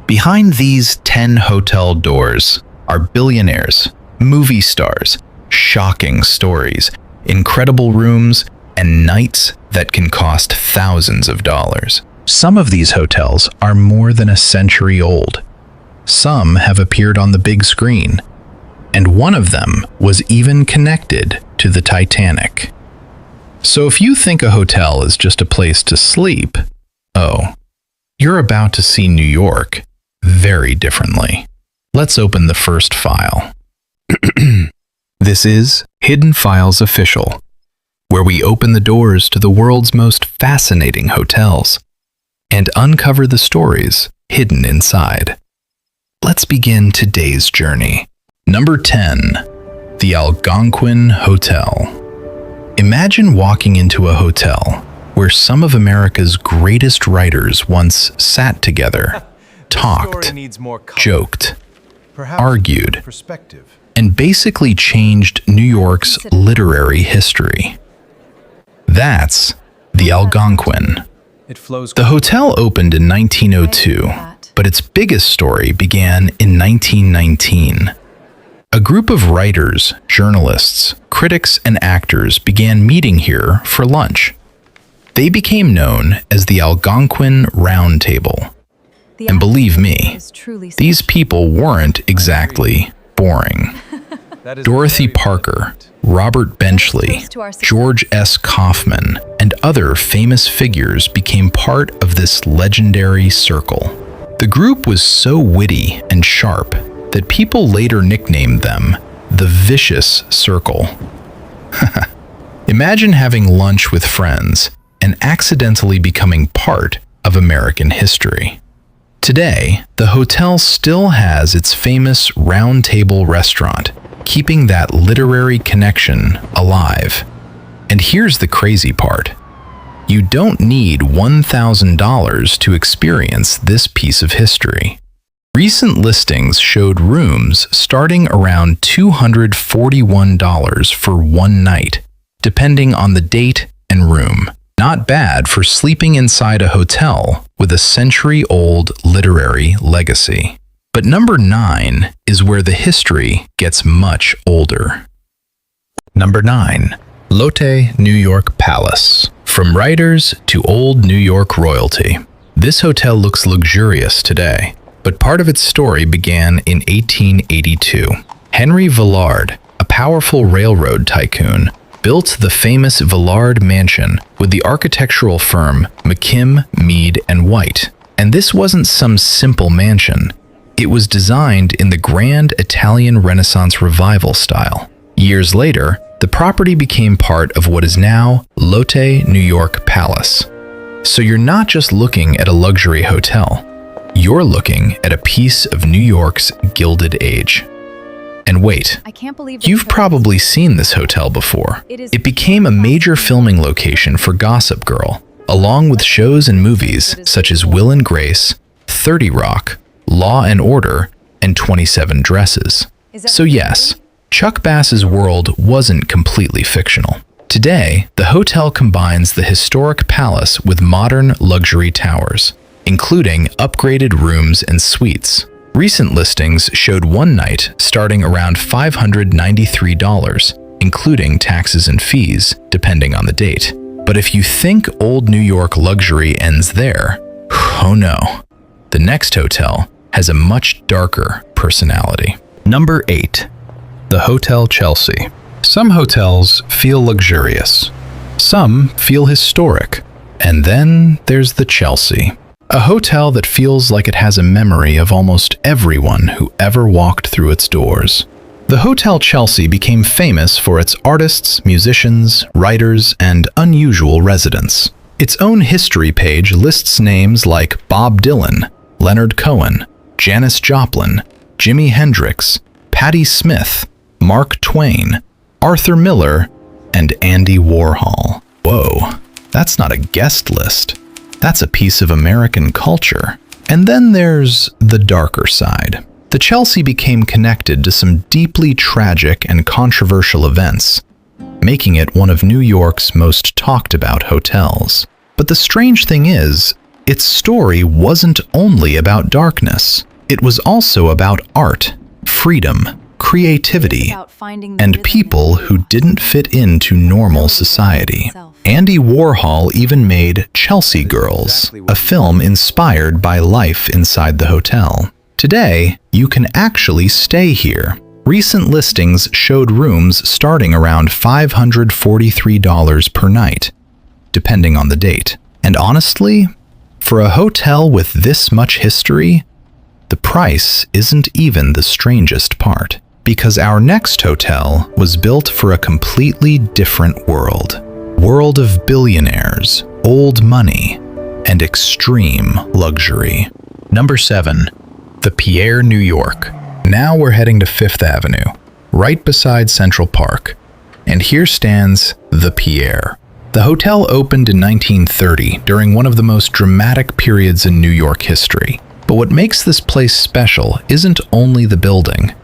Behind these 10 hotel doors are billionaires, movie stars, shocking stories, incredible rooms, and nights that can cost thousands of dollars. Some of these hotels are more than a century old. Some have appeared on the big screen, and one of them was even connected to the Titanic. So if you think a hotel is just a place to sleep, oh, you're about to see New York very differently. Let's open the first file. This is Hidden Files Official, where we open the doors to the world's most fascinating hotels and uncover the stories hidden inside. Let's begin today's journey. Number 10. The Algonquin Hotel. Imagine walking into a hotel where some of America's greatest writers once sat together, talked, joked, argued, and basically changed New York's literary history. That's the Algonquin. The hotel opened in 1902, but its biggest story began in 1919. A group of writers, journalists, critics, and actors began meeting here for lunch. They became known as the Algonquin Round Table. And believe me, these people weren't exactly boring. Dorothy Parker, Robert Benchley, George S. Kaufman, and other famous figures became part of this legendary circle. The group was so witty and sharp that people later nicknamed them the Vicious Circle. Imagine having lunch with friends and accidentally becoming part of American history. Today, the hotel still has its famous Round Table restaurant, keeping that literary connection alive. And here's the crazy part. You don't need $1,000 to experience this piece of history. Recent listings showed rooms starting around $241 for one night, depending on the date and room. Not bad for sleeping inside a hotel with a century-old literary legacy. But number 9 is where the history gets much older. Number 9. Lotte, New York Palace. From writers to old New York royalty, this hotel looks luxurious today, but part of its story began in 1882. Henry Villard, a powerful railroad tycoon, built the famous Villard Mansion with the architectural firm McKim, Mead & White. And this wasn't some simple mansion. It was designed in the grand Italian Renaissance Revival style. Years later, the property became part of what is now Lotte New York Palace. So you're not just looking at a luxury hotel. You're looking at a piece of New York's Gilded Age. And wait, you've probably seen this hotel before. It became a major filming location for Gossip Girl, along with shows and movies such as Will and Grace, 30 Rock, Law and Order, and 27 Dresses. So yes, Chuck Bass's world wasn't completely fictional. Today, the hotel combines the historic palace with modern luxury towers, including upgraded rooms and suites. Recent listings showed one night starting around $593, including taxes and fees, depending on the date. But if you think old New York luxury ends there, oh no. The next hotel has a much darker personality. Number 8. The Hotel Chelsea. Some hotels feel luxurious. Some feel historic. And then there's the Chelsea. A hotel that feels like it has a memory of almost everyone who ever walked through its doors. The Hotel Chelsea became famous for its artists, musicians, writers, and unusual residents. Its own history page lists names like Bob Dylan, Leonard Cohen, Janis Joplin, Jimi Hendrix, Patti Smith, Mark Twain, Arthur Miller, and Andy Warhol. Whoa, that's not a guest list. That's a piece of American culture. And then there's the darker side. The Chelsea became connected to some deeply tragic and controversial events, making it one of New York's most talked about hotels. But the strange thing is, Its story wasn't only about darkness. It was also about art, freedom, creativity, and people who didn't fit into normal society. Andy Warhol even made Chelsea Girls, a film inspired by life inside the hotel. Today, you can actually stay here. Recent listings showed rooms starting around $543 per night, depending on the date. And honestly, for a hotel with this much history, the price isn't even the strangest part, because our next hotel was built for a completely different world. World of billionaires, old money, and extreme luxury. Number 7. The Pierre, New York. Now we're heading to Fifth Avenue, right beside Central Park. And here stands the Pierre. The hotel opened in 1930 during one of the most dramatic periods in New York history. But what makes this place special isn't only the building,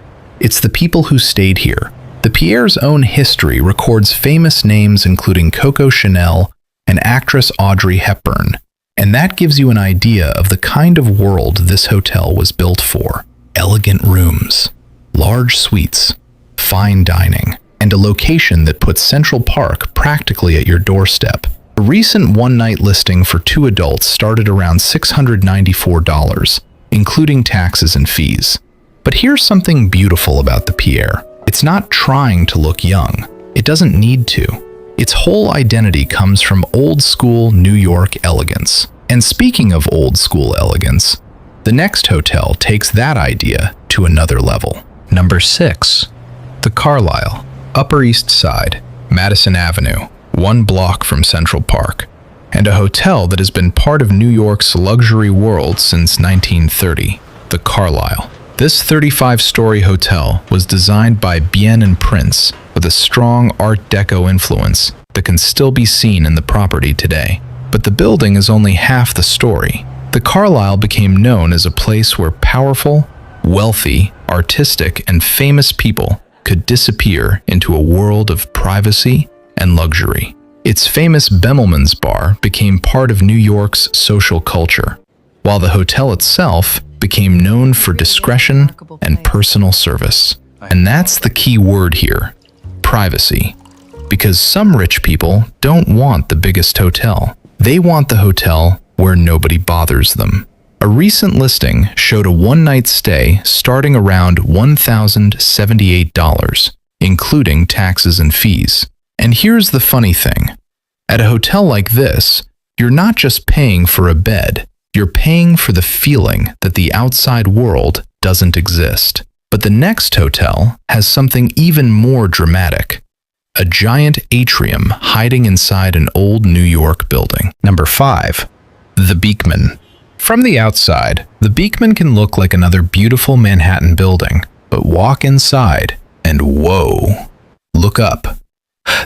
it's the people who stayed here. The Pierre's own history records famous names including Coco Chanel and actress Audrey Hepburn, and that gives you an idea of the kind of world this hotel was built for. Elegant rooms, large suites, fine dining, and a location that puts Central Park practically at your doorstep. A recent one-night listing for 2 adults started around $694, including taxes and fees. But here's something beautiful about the Pierre. It's not trying to look young. It doesn't need to. Its whole identity comes from old-school New York elegance. And speaking of old-school elegance, the next hotel takes that idea to another level. Number 6. The Carlyle, Upper East Side, Madison Avenue, 1 block from Central Park, and a hotel that has been part of New York's luxury world since 1930, the Carlyle. This 35-story hotel was designed by Beekman and Prince with a strong Art Deco influence that can still be seen in the property today. But the building is only half the story. The Carlyle became known as a place where powerful, wealthy, artistic, and famous people could disappear into a world of privacy and luxury. Its famous Bemelman's Bar became part of New York's social culture, while the hotel itself became known for discretion and personal service. And that's the key word here, privacy. Because some rich people don't want the biggest hotel. They want the hotel where nobody bothers them. A recent listing showed a one-night stay starting around $1,078, including taxes and fees. And here's the funny thing. At a hotel like this, you're not just paying for a bed, you're paying for the feeling that the outside world doesn't exist. But the next hotel has something even more dramatic. A giant atrium hiding inside an old New York building. Number 5. The Beekman. From the outside, the Beekman can look like another beautiful Manhattan building, but walk inside and whoa, look up.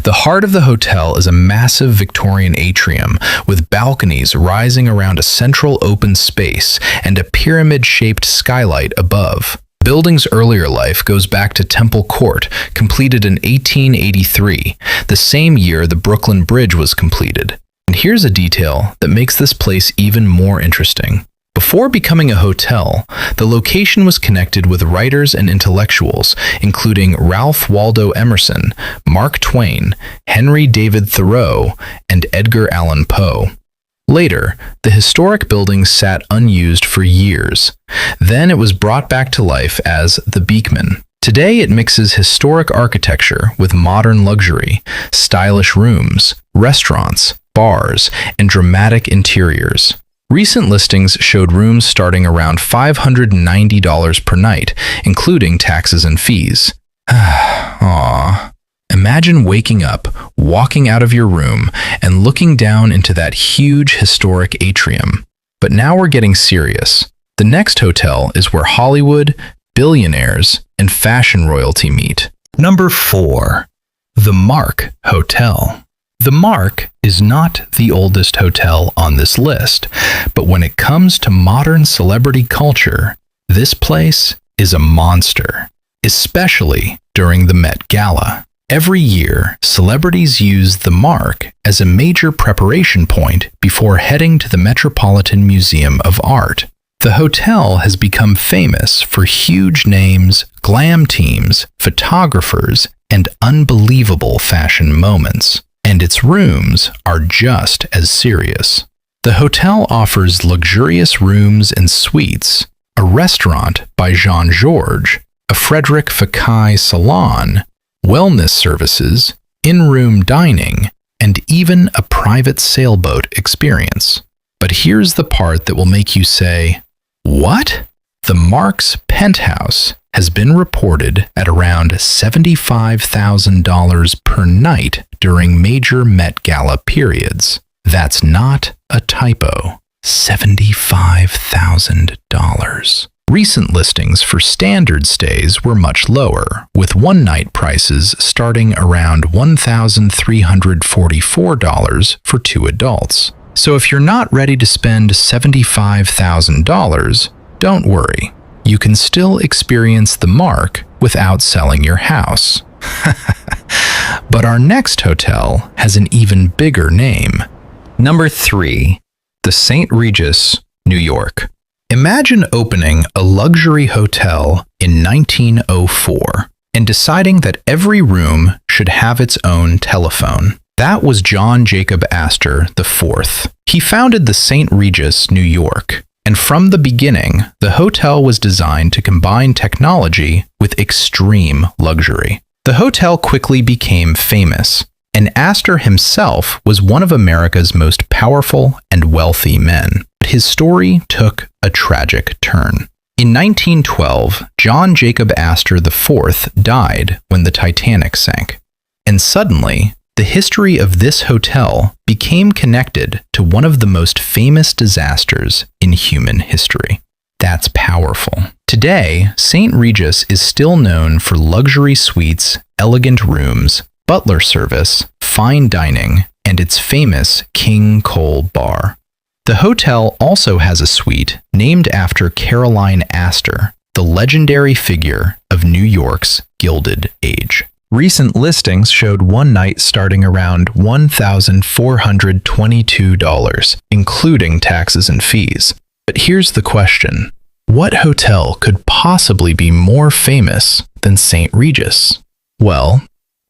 The heart of the hotel is a massive Victorian atrium with balconies rising around a central open space and a pyramid-shaped skylight above. The building's earlier life goes back to Temple Court, completed in 1883, the same year the Brooklyn Bridge was completed. And here's a detail that makes this place even more interesting. Before becoming a hotel, the location was connected with writers and intellectuals, including Ralph Waldo Emerson, Mark Twain, Henry David Thoreau, and Edgar Allan Poe. Later, the historic building sat unused for years. Then it was brought back to life as the Beekman. Today it mixes historic architecture with modern luxury, stylish rooms, restaurants, bars, and dramatic interiors. Recent listings showed rooms starting around $590 per night, including taxes and fees. Aww. Imagine waking up, walking out of your room, and looking down into that huge historic atrium. But now we're getting serious. The next hotel is where Hollywood, billionaires, and fashion royalty meet. Number 4. The Mark Hotel. The Mark is not the oldest hotel on this list, but when it comes to modern celebrity culture, this place is a monster, especially during the Met Gala. Every year, celebrities use the Mark as a major preparation point before heading to the Metropolitan Museum of Art. The hotel has become famous for huge names, glam teams, photographers, and unbelievable fashion moments. And its rooms are just as serious. The hotel offers luxurious rooms and suites, a restaurant by Jean-Georges, a Frederic Fekkai salon, wellness services, in-room dining, and even a private sailboat experience. But here's the part that will make you say, "What?" The Mark's Penthouse has been reported at around $75,000 per night during major Met Gala periods. That's not a typo. $75,000. Recent listings for standard stays were much lower, with one-night prices starting around $1,344 for 2 adults. So if you're not ready to spend $75,000, don't worry. You can still experience the Mark without selling your house. But our next hotel has an even bigger name. Number 3. The St. Regis, New York. Imagine opening a luxury hotel in 1904 and deciding that every room should have its own telephone. That was John Jacob Astor IV. He founded the St. Regis, New York, and from the beginning, the hotel was designed to combine technology with extreme luxury. The hotel quickly became famous, and Astor himself was one of America's most powerful and wealthy men. But his story took a tragic turn. In 1912, John Jacob Astor IV died when the Titanic sank. And suddenly, the history of this hotel became connected to one of the most famous disasters in human history. That's powerful. Today, St. Regis is still known for luxury suites, elegant rooms, butler service, fine dining, and its famous King Cole Bar. The hotel also has a suite named after Caroline Astor, the legendary figure of New York's Gilded Age. Recent listings showed one night starting around $1,422, including taxes and fees. But here's the question. What hotel could possibly be more famous than St. Regis? Well,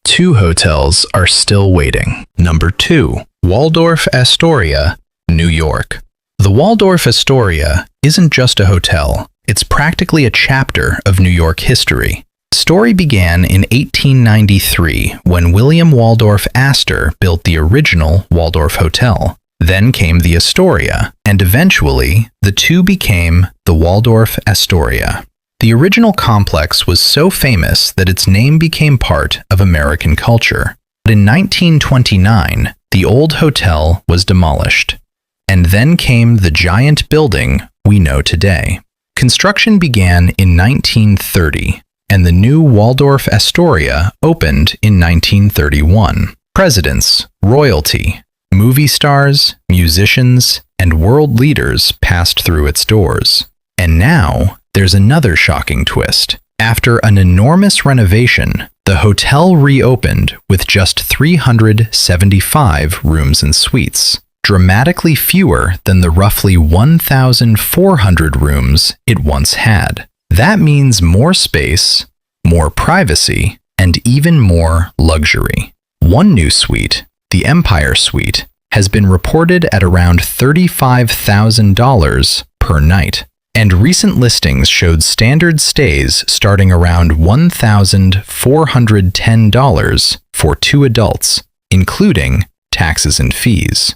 2 hotels are still waiting. Number 2, Waldorf Astoria, New York. The Waldorf Astoria isn't just a hotel, it's practically a chapter of New York history. The story began in 1893 when William Waldorf Astor built the original Waldorf Hotel. Then came the Astoria, and eventually the two became the Waldorf Astoria. The original complex was so famous that its name became part of American culture. But in 1929, the old hotel was demolished. And then came the giant building we know today. Construction began in 1930, and the new Waldorf Astoria opened in 1931. Presidents, royalty, movie stars, musicians, and world leaders passed through its doors. And now, there's another shocking twist. After an enormous renovation, the hotel reopened with just 375 rooms and suites, dramatically fewer than the roughly 1,400 rooms it once had. That means more space, more privacy, and even more luxury. One new suite, the Empire Suite, has been reported at around $35,000 per night. And recent listings showed standard stays starting around $1,410 for 2 adults, including taxes and fees.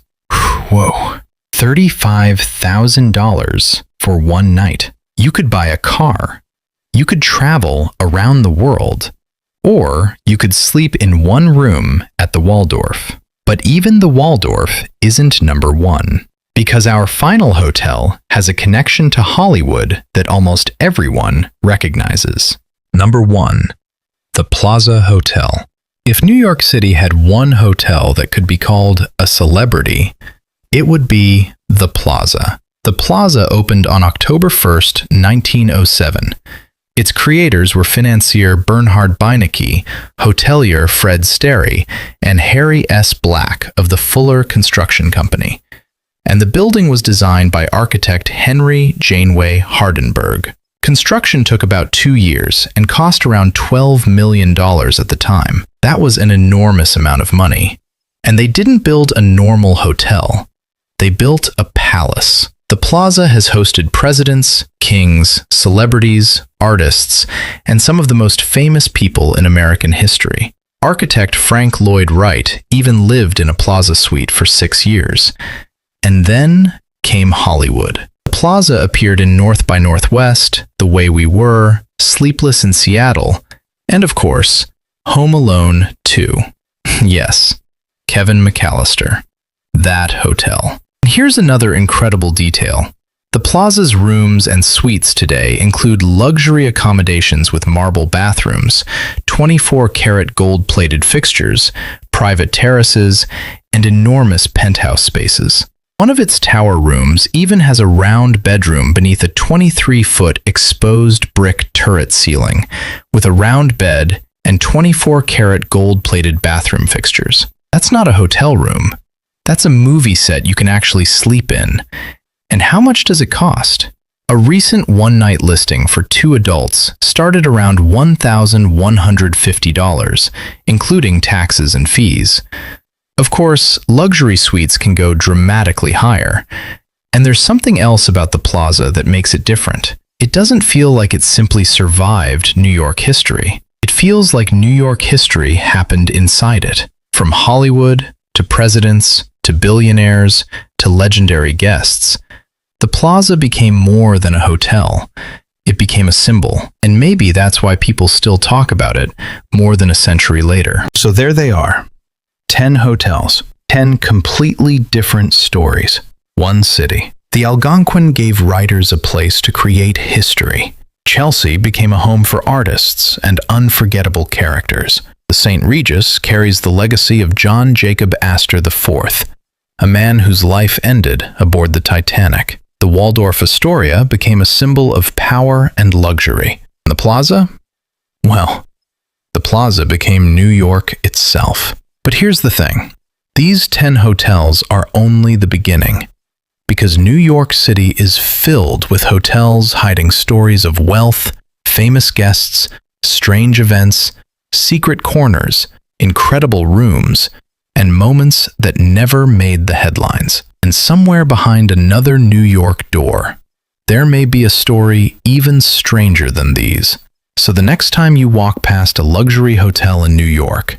Whoa, $35,000 for one night. You could buy a car, you could travel around the world, or you could sleep in one room at the Waldorf. But even the Waldorf isn't number 1, because our final hotel has a connection to Hollywood that almost everyone recognizes. Number 1, the Plaza Hotel. If New York City had one hotel that could be called a celebrity, it would be the Plaza. The Plaza opened on October 1st, 1907. Its creators were financier Bernhard Beinecke, hotelier Fred Sterry, and Harry S. Black of the Fuller Construction Company. And the building was designed by architect Henry Janeway Hardenberg. Construction took about 2 years and cost around $12 million at the time. That was an enormous amount of money. And they didn't build a normal hotel. They built a palace. The Plaza has hosted presidents, kings, celebrities, artists, and some of the most famous people in American history. Architect Frank Lloyd Wright even lived in a Plaza suite for 6 years. And then came Hollywood. The Plaza appeared in North by Northwest, The Way We Were, Sleepless in Seattle, and of course, Home Alone 2. Yes, Kevin McAllister. That hotel. Here's another incredible detail. The Plaza's rooms and suites today include luxury accommodations with marble bathrooms, 24-karat gold-plated fixtures, private terraces, and enormous penthouse spaces. One of its tower rooms even has a round bedroom beneath a 23-foot exposed brick turret ceiling, with a round bed and 24-karat gold-plated bathroom fixtures. That's not a hotel room. That's a movie set you can actually sleep in. And how much does it cost? A recent one-night listing for 2 adults started around $1,150, including taxes and fees. Of course, luxury suites can go dramatically higher. And there's something else about the Plaza that makes it different. It doesn't feel like it simply survived New York history. It feels like New York history happened inside it. From Hollywood, to presidents, to billionaires, to legendary guests. The Plaza became more than a hotel. It became a symbol, and maybe that's why people still talk about it more than a century later. So there they are. 10 hotels, 10 completely different stories, one city. The Algonquin gave writers a place to create history. Chelsea became a home for artists and unforgettable characters. The St. Regis carries the legacy of John Jacob Astor IV, a man whose life ended aboard the Titanic. The Waldorf Astoria became a symbol of power and luxury. And the Plaza? Well, the Plaza became New York itself. But here's the thing. These 10 hotels are only the beginning, because New York City is filled with hotels hiding stories of wealth, famous guests, strange events, secret corners, incredible rooms, and moments that never made the headlines. And somewhere behind another New York door, there may be a story even stranger than these. So the next time you walk past a luxury hotel in New York,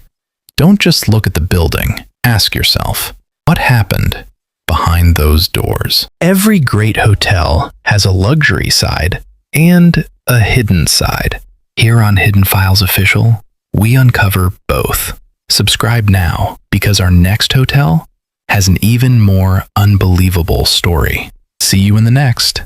don't just look at the building. Ask yourself, what happened behind those doors? Every great hotel has a luxury side and a hidden side. Here on Hidden Files Official, we uncover both. Subscribe now, because our next hotel has an even more unbelievable story. See you in the next.